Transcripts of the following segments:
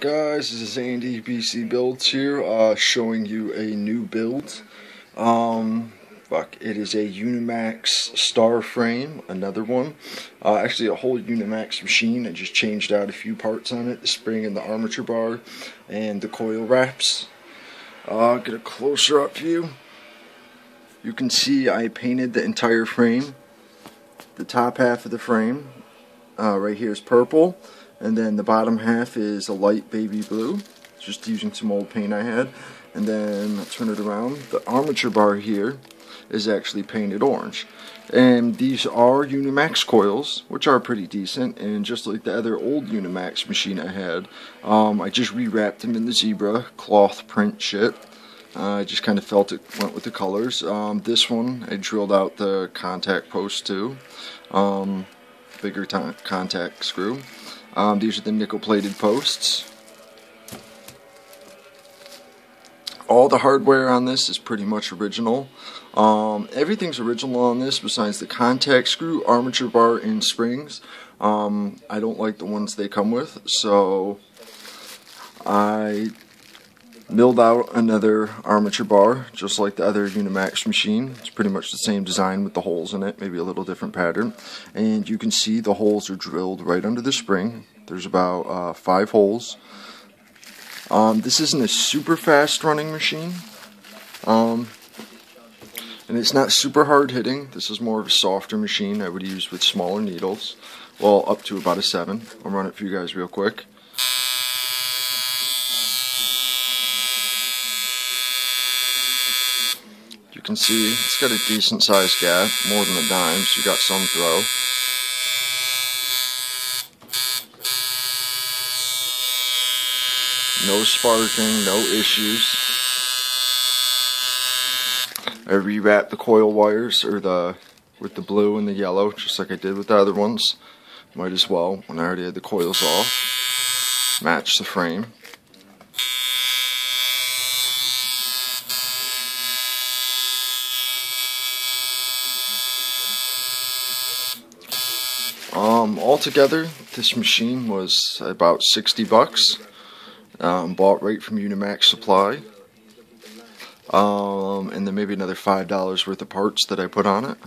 Guys, this is Andy BC Builds here, showing you a new build. It is a Unimax star frame, another one. Actually a whole Unimax machine. I just changed out a few parts on it, the spring and the armature bar and the coil wraps. Get a closer up view. You can see I painted the entire frame. The top half of the frame right here is purple, and then the bottom half is a light baby blue, just using some old paint I had. And then I'll turn it around. The armature bar here is actually painted orange. And these are Unimax coils, which are pretty decent, and just like the other old Unimax machine I had, I just rewrapped them in the zebra cloth print shit. I just kind of felt it went with the colors. This one, I drilled out the contact post too. Bigger contact screw. These are the nickel plated posts. All the hardware on this is pretty much original. Everything's original on this besides the contact screw, armature bar, and springs. I don't like the ones they come with, so I milled out another armature bar just like the other Unimax machine. It's pretty much the same design with the holes in it, maybe a little different pattern. And you can see the holes are drilled right under the spring. There's about 5 holes. This isn't a super fast running machine, and it's not super hard hitting. This is more of a softer machine I would use with smaller needles, well, up to about a 7. I'll run it for you guys real quick. You can see it's got a decent sized gap, more than a dime, so you got some throw. No sparking, no issues. I rewrapped the coil wires with the blue and the yellow, just like I did with the other ones. Might as well, when I already had the coils off. Match the frame. Altogether, this machine was about 60 bucks. Bought right from Unimax Supply. And then maybe another $5 worth of parts that I put on it.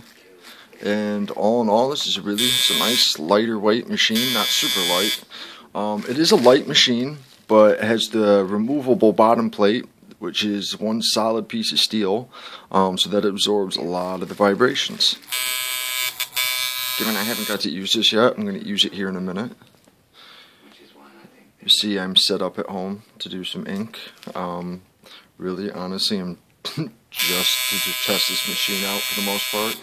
And all in all, this is it's a nice lighter weight machine, not super light. It is a light machine, but it has the removable bottom plate, which is one solid piece of steel, so that it absorbs a lot of the vibrations. Given I haven't got to use this yet, I'm going to use it here in a minute. You see I'm set up at home to do some ink. Really, honestly, I'm just to test this machine out for the most part.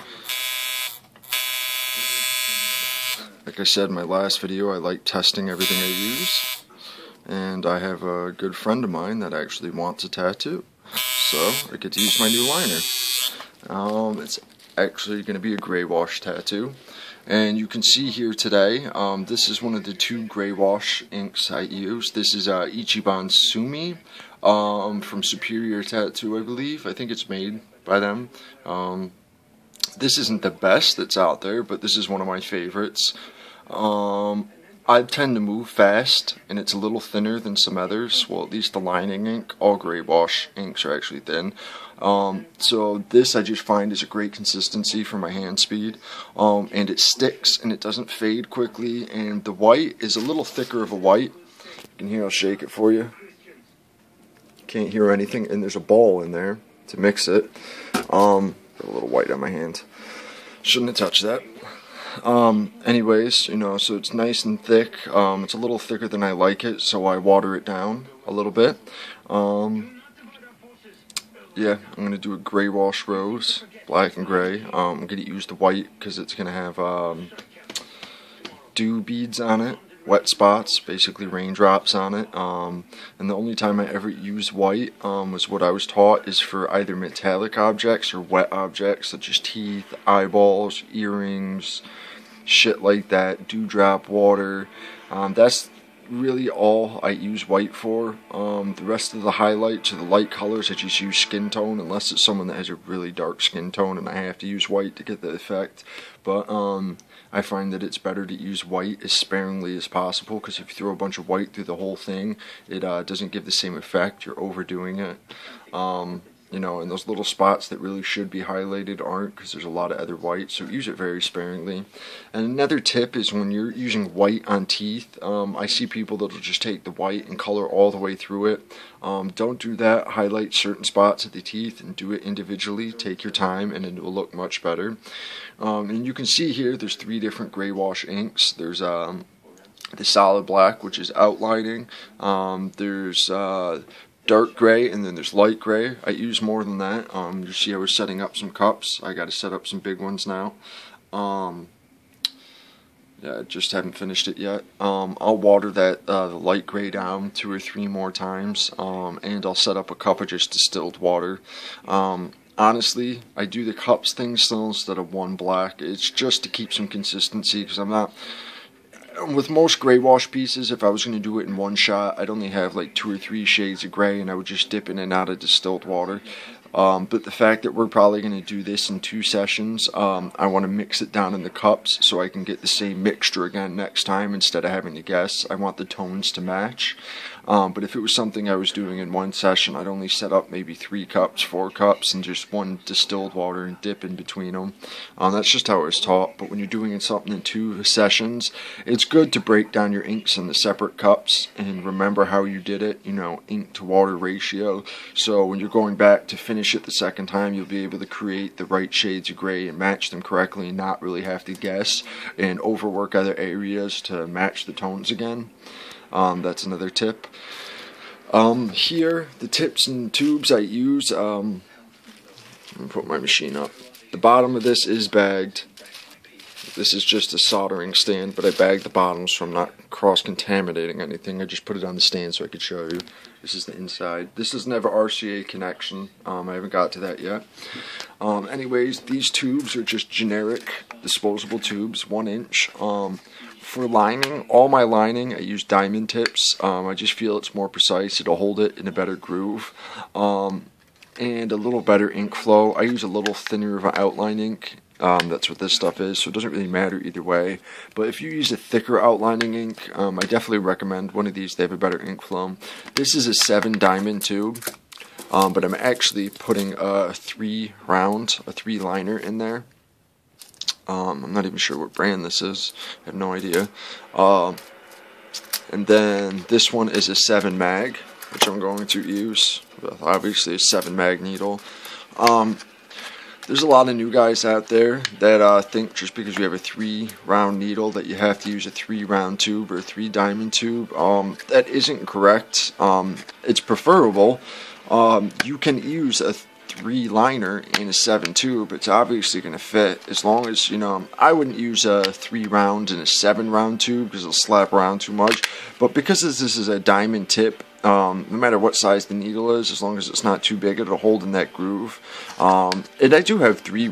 Like I said in my last video, I like testing everything I use. And I have a good friend of mine that actually wants a tattoo. So, I get to use my new liner. It's actually going to be a gray wash tattoo. And you can see here today, this is one of the 2 gray wash inks I use. This is Ichiban Sumi from Superior Tattoo, I believe. I think it's made by them. This isn't the best that's out there, but this is one of my favorites. I tend to move fast, and it's a little thinner than some others. Well, at least the lining ink. All gray wash inks are actually thin. So this I just find is a great consistency for my hand speed. And it sticks, and it doesn't fade quickly. And the white is a little thicker of a white. You can hear I'll shake it for you. Can't hear anything, and there's a ball in there to mix it. Got a little white on my hand. Shouldn't have touched that. Anyways, you know, so it's nice and thick. It's a little thicker than I like it, so I water it down a little bit. Yeah, I'm going to do a gray wash rose, black and gray. I'm going to use the white because it's going to have dew beads on it, wet spots, basically raindrops on it. And the only time I ever use white was what I was taught is for either metallic objects or wet objects such as teeth, eyeballs, earrings, shit like that, dewdrop water. That's really all I use white for. The rest of the highlights or the light colors, I just use skin tone, unless it's someone that has a really dark skin tone and I have to use white to get the effect. But I find that it's better to use white as sparingly as possible, because if you throw a bunch of white through the whole thing, it doesn't give the same effect. You're overdoing it. You know, and those little spots that really should be highlighted aren't, because there's a lot of other white, so use it very sparingly. And another tip is when you're using white on teeth, I see people that'll just take the white and color all the way through it. Don't do that. Highlight certain spots of the teeth and do it individually. Take your time and it will look much better. And you can see here there's 3 different gray wash inks. There's the solid black, which is outlining. There's dark gray, and then there's light gray. I use more than that. You see I was setting up some cups. I got to set up some big ones now. Yeah, I just haven't finished it yet. I'll water that the light gray down 2 or 3 more times, and I'll set up a cup of just distilled water. Honestly, I do the cups thing still instead of one black. It's just to keep some consistency, because I'm not... With most gray wash pieces, if I was going to do it in one shot, I'd only have like 2 or 3 shades of gray, and I would just dip in and out of distilled water. But the fact that we're probably going to do this in 2 sessions, I want to mix it down in the cups so I can get the same mixture again next time instead of having to guess. I want the tones to match. But if it was something I was doing in one session, I'd only set up maybe 3 cups, 4 cups, and just 1 distilled water and dip in between them. That's just how it was taught. But when you're doing something in 2 sessions, it's good to break down your inks in the separate cups and remember how you did it, you know, ink to water ratio. So when you're going back to finish it the second time, you'll be able to create the right shades of gray and match them correctly and not really have to guess and overwork other areas to match the tones again. That's another tip. Here, the tips and tubes I use, let me put my machine up. The bottom of this is bagged. This is just a soldering stand, but I bagged the bottoms so I'm not cross-contaminating anything. I just put it on the stand so I could show you. This is the inside. This doesn't have an RCA connection. I haven't got to that yet. Anyways, these tubes are just generic disposable tubes, 1 inch. For lining, all my lining, I use diamond tips. I just feel it's more precise. It'll hold it in a better groove. And a little better ink flow. I use a little thinner of an outline ink. That's what this stuff is, so it doesn't really matter either way. But if you use a thicker outlining ink, I definitely recommend one of these. They have a better ink flow. This is a 7 diamond tube, but I'm actually putting a 3 liner in there. I'm not even sure what brand this is. I have no idea. And then this one is a 7 mag, which I'm going to use with obviously a 7 mag needle. There's a lot of new guys out there that think just because you have a 3 round needle that you have to use a 3 round tube or a 3 diamond tube. That isn't correct. It's preferable. You can use a 3 liner in a 7 tube. It's obviously going to fit as long as, you know, I wouldn't use a 3 round in a 7 round tube because it'll slap around too much. But because this is a diamond tip, no matter what size the needle is, as long as it's not too big, it'll hold in that groove. And I do have 3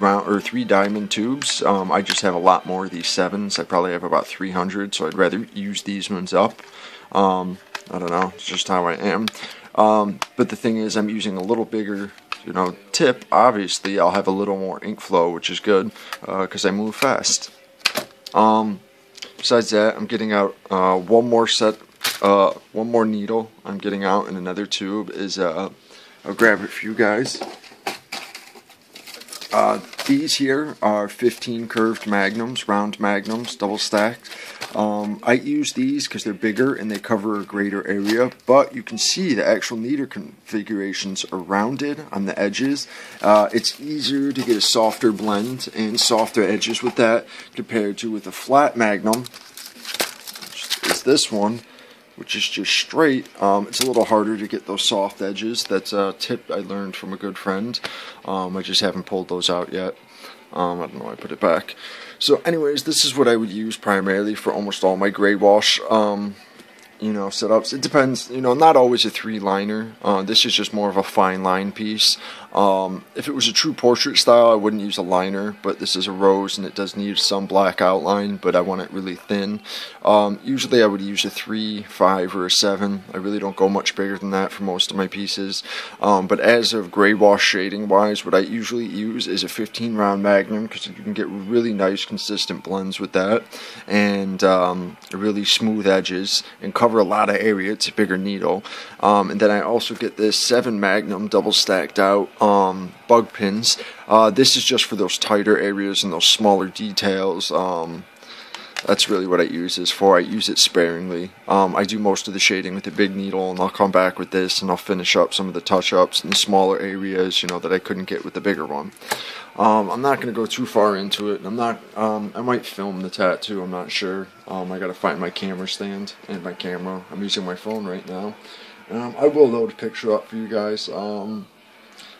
diamond tubes. I just have a lot more of these 7s. I probably have about 300, so I'd rather use these ones up. I don't know, it's just how I am. But the thing is, I'm using a little bigger, you know, tip. Obviously, I'll have a little more ink flow, which is good because I move fast. Besides that, I'm getting out one more needle. I'm getting out in another tube. I'll grab it for you guys. These here are 15 curved magnums, round magnums, double stacked. I use these because they're bigger and they cover a greater area, but you can see the actual needle configurations are rounded on the edges. It's easier to get a softer blend and softer edges with that compared to with a flat magnum, which is this one, which is just straight. It's a little harder to get those soft edges. That's a tip I learned from a good friend. I just haven't pulled those out yet. I don't know, I put it back. So anyways, this is what I would use primarily for almost all my gray wash setups. It depends, not always a 3 liner. This is just more of a fine line piece. If it was a true portrait style, I wouldn't use a liner, but this is a rose and it does need some black outline, but I want it really thin. Usually I would use a 3, 5, or a 7. I really don't go much bigger than that for most of my pieces. But as of gray wash shading wise, what I usually use is a 15 round Magnum, because you can get really nice consistent blends with that, and really smooth edges, and cover a lot of area. It's a bigger needle. And then I also get this 7 Magnum double stacked out bug pins. This is just for those tighter areas and those smaller details. That's really what I use this for. I use it sparingly. I do most of the shading with the big needle, and I'll come back with this and I'll finish up some of the touch-ups in the smaller areas, you know, that I couldn't get with the bigger one. I'm not going to go too far into it. I might film the tattoo, I'm not sure. I got to find my camera stand and my camera. I'm using my phone right now. I will load a picture up for you guys.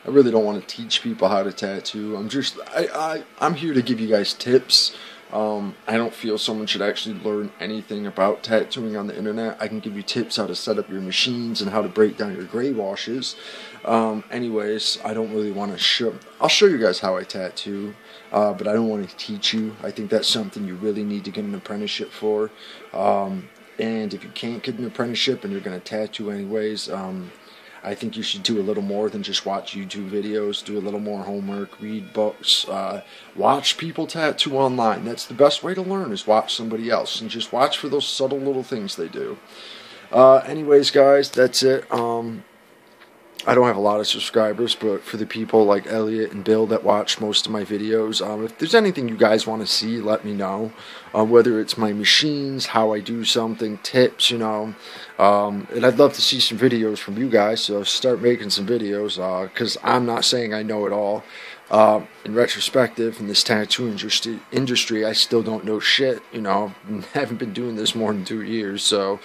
I really don't want to teach people how to tattoo. I'm here to give you guys tips. I don't feel someone should actually learn anything about tattooing on the internet. I can give you tips how to set up your machines and how to break down your gray washes. Anyways, I don't really want to show. I'll show you guys how I tattoo, but I don't want to teach you. I think that's something you really need to get an apprenticeship for. And if you can't get an apprenticeship and you're going to tattoo anyways, I think you should do a little more than just watch YouTube videos. Do a little more homework, read books, watch people tattoo online. That's the best way to learn, is watch somebody else, and just watch for those subtle little things they do. Anyways, guys, that's it. I don't have a lot of subscribers, but for the people like Elliot and Bill that watch most of my videos, if there's anything you guys want to see, let me know. Whether it's my machines, how I do something, tips, you know. And I'd love to see some videos from you guys, so start making some videos, because I'm not saying I know it all. In retrospective, in this tattoo industry, I still don't know shit, you know. I haven't been doing this more than 2 years, so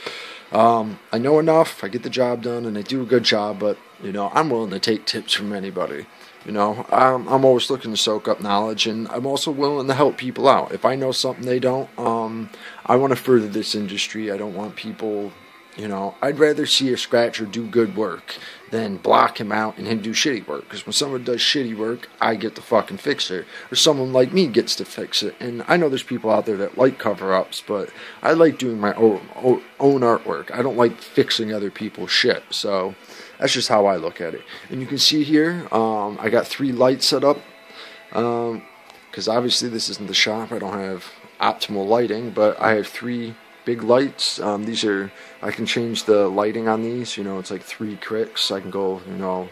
I know enough, I get the job done, and I do a good job, but, you know, I'm willing to take tips from anybody. You know, I'm always looking to soak up knowledge, and I'm also willing to help people out. If I know something they don't, I want to further this industry. I don't want people, you know, I'd rather see a scratcher do good work than block him out and him do shitty work. Because when someone does shitty work, I get to fucking fix it. Or someone like me gets to fix it. And I know there's people out there that like cover-ups, but I like doing my own artwork. I don't like fixing other people's shit. So that's just how I look at it. And you can see here, I got 3 lights set up. Because obviously this isn't the shop. I don't have optimal lighting, but I have 3 big lights. These are, I can change the lighting on these, you know, it's like 3 cricks. I can go, you know,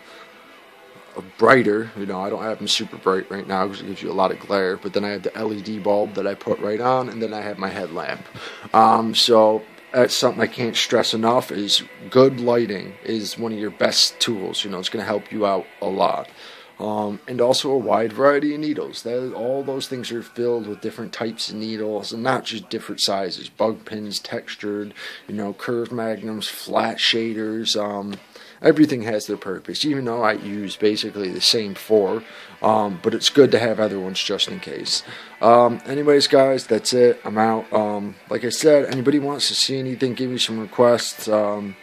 brighter, you know, I don't have them super bright right now because it gives you a lot of glare, but then I have the LED bulb that I put right on, and then I have my headlamp. So that's something I can't stress enough, is good lighting is one of your best tools. You know, it's going to help you out a lot. And also a wide variety of needles. All those things are filled with different types of needles, and not just different sizes. Bug pins, textured, you know, curved magnums, flat shaders. Everything has their purpose, even though I use basically the same 4. But it's good to have other ones just in case. Anyways, guys, that's it. I'm out. Like I said, anybody wants to see anything, give me some requests. You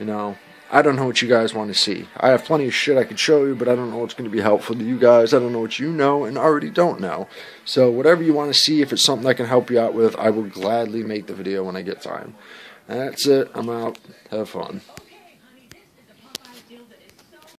know, I don't know what you guys want to see. I have plenty of shit I could show you, but I don't know what's going to be helpful to you guys. I don't know what you know and already don't know. So whatever you want to see, if it's something I can help you out with, I will gladly make the video when I get time. That's it. I'm out. Have fun.